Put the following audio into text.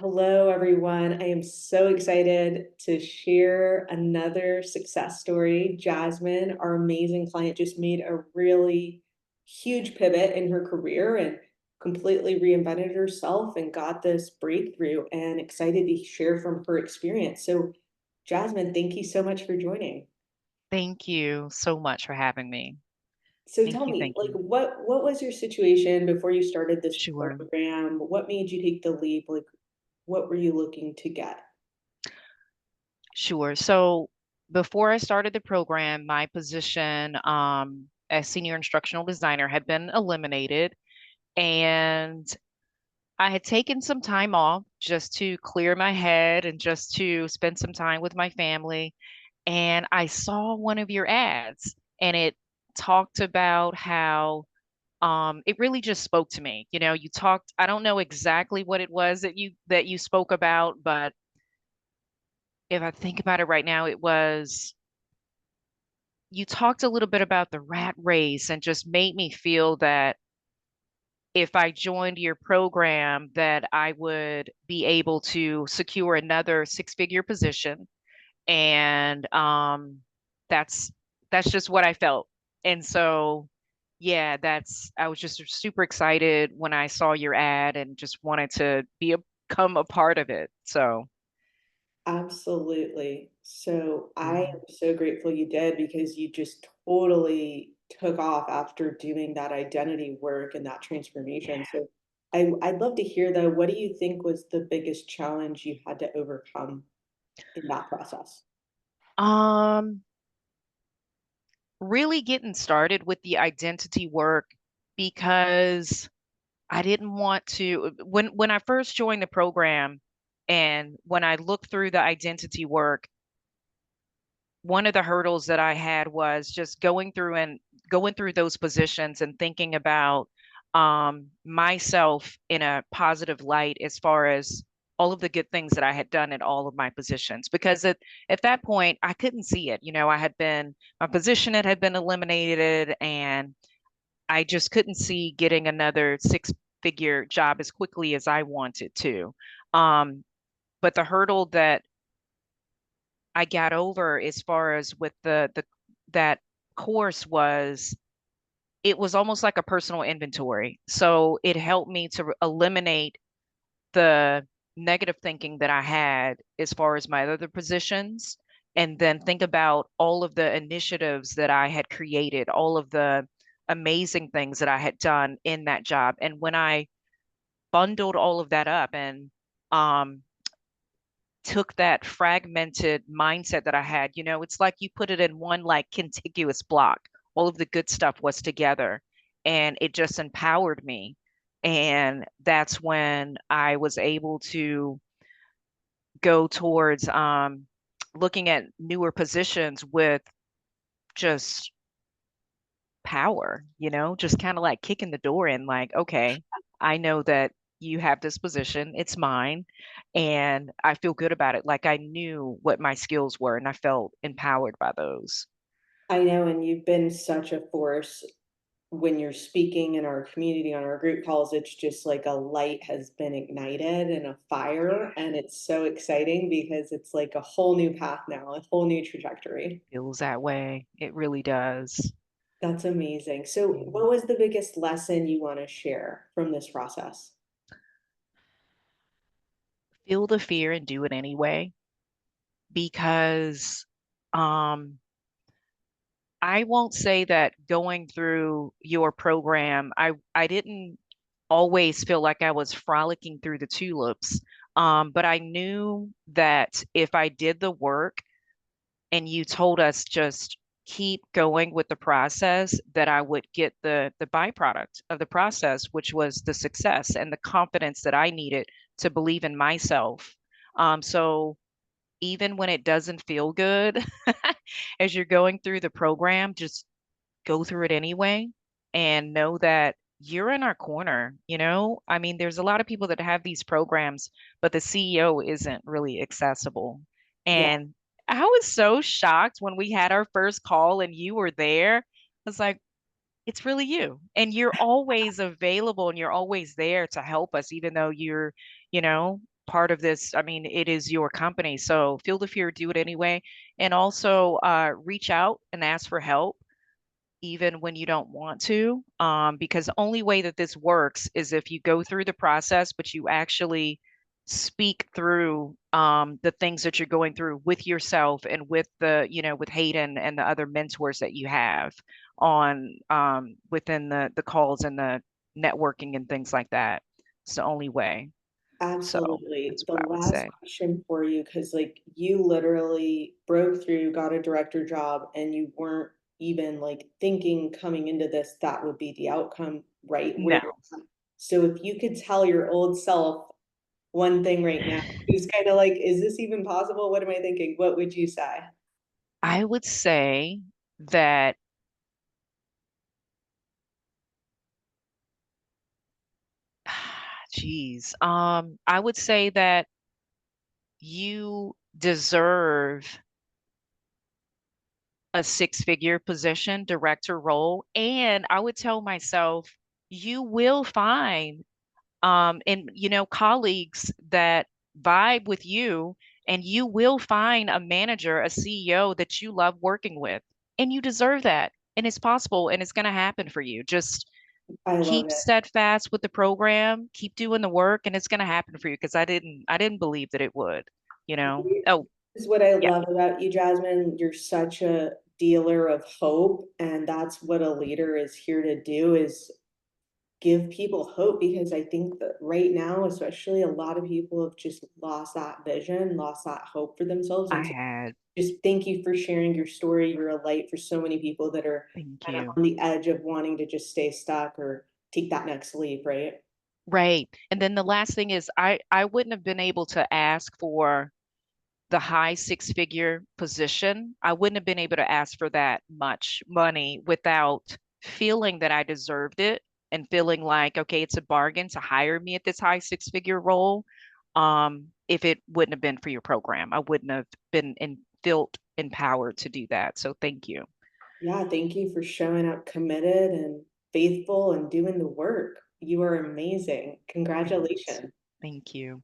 Hello, everyone. I am so excited to share another success story. Jasmine, our amazing client, just made a really huge pivot in her career and completely reinvented herself and got this breakthrough and excited to share from her experience. So, Jasmine, thank you so much for joining. Thank you so much for having me. So Thank tell you, me, thank like, you. what was your situation before you started this Sure, program? What made you take the leap? Like, what were you looking to get? sure. So before I started the program, my position as senior instructional designer had been eliminated, and I had taken some time off just to clear my head and just to spend some time with my family. And I saw one of your ads, and it talked about how it really just spoke to me. You talked, I don't know exactly what it was that you spoke about, but if I think about it right now, it was you talked a little bit about the rat race and just made me feel that if I joined your program, that I would be able to secure another six-figure position. And that's that's just what I felt. And so, yeah, that's I was just super excited when I saw your ad and just wanted to become a part of it. So, Absolutely. So I yeah. am so grateful you did because you just totally took off after doing that identity work and that transformation. So I'd love to hear though, what do you think was the biggest challenge you had to overcome in that process? Um, really getting started with the identity work because I didn't want to when I first joined the program and when I looked through the identity work, one of the hurdles that I had was just going through those positions and thinking about myself in a positive light as far as all of the good things that I had done in all of my positions. Because at that point, I couldn't see it. My position had been eliminated, and I just couldn't see getting another six-figure job as quickly as I wanted to. Um, but the hurdle that I got over as far as with the that course was it was almost like a personal inventory. So it helped me to eliminate the negative thinking that I had as far as my other positions, and then think about all of the initiatives that I had created, all of the amazing things that I had done in that job. And when I bundled all of that up and um, took that fragmented mindset that I had, it's like you put it in one like contiguous block. All of the good stuff was together, and it just empowered me. And that's when I was able to go towards looking at newer positions with just power, just kind of like kicking the door in, like, okay, I know that you have this position, it's mine, and I feel good about it. Like I knew what my skills were and I felt empowered by those. I know, and you've been such a force when you're speaking in our community on our group calls. It's just like a light has been ignited and a fire, and it's so exciting because it's like a whole new path now, a whole new trajectory. Feels that way. It really does. That's amazing. So, Yeah. what was the biggest lesson you want to share from this process? Feel the fear and do it anyway because um I won't say that going through your program, I didn't always feel like I was frolicking through the tulips. But I knew that if I did the work and you told us just keep going with the process, that I would get the byproduct of the process, which was the success and the confidence that I needed to believe in myself. So even when it doesn't feel good, as you're going through the program, just go through it anyway and know that you're in our corner. I mean, there's a lot of people that have these programs, but the CEO isn't really accessible. Yeah, And I was so shocked when we had our first call and you were there. I was like, it's really you. And you're always available and you're always there to help us, even though you're, you know, part of this. I mean, it is your company. So feel the fear, do it anyway. And also reach out and ask for help even when you don't want to, because the only way that this works is if you go through the process, but you actually speak through the things that you're going through with yourself and with with Hayden and the other mentors that you have on within the calls and the networking and things like that. It's the only way. So Absolutely. that's The what I would last say. question for you, because like you literally broke through, got a director job, and you weren't even like thinking coming into this that would be the outcome right where you're No, at. So if you could tell your old self one thing right now, who's kind of like, is this even possible? What am I thinking? What would you say? I would say that, geez, I would say that you deserve a six-figure position, director role. And I would tell myself, you will find and colleagues that vibe with you, and you will find a manager, a CEO that you love working with. And you deserve that. And it's possible and it's going to happen for you. Just I love keep it. steadfast with the program, keep doing the work, and it's going to happen for you because I didn'tbelieve that it would, you know. Oh, Is what I yeah, love about you, Jasmine. You're such a dealer of hope, and that's what a leader is here to do is give people hope because I think that right now, especially a lot of people have just lost that vision, lost that hope for themselves. I And so had. just thank you for sharing your story. You're a light for so many people that are Thank kind of you. on the edge of wanting to just stay stuck or take that next leap, right? Right. And then the last thing is I wouldn't have been able to ask for the high six-figure position. I wouldn't have been able to ask for that much money without feeling that I deserved it and feeling like, okay, it's a bargain to hire me at this high six-figure role. If it wouldn't have been for your program, I wouldn't have been felt empowered to do that. So thank you. Yeah, thank you for showing up committed and faithful and doing the work. You are amazing. Thanks. Congratulations. Thank you.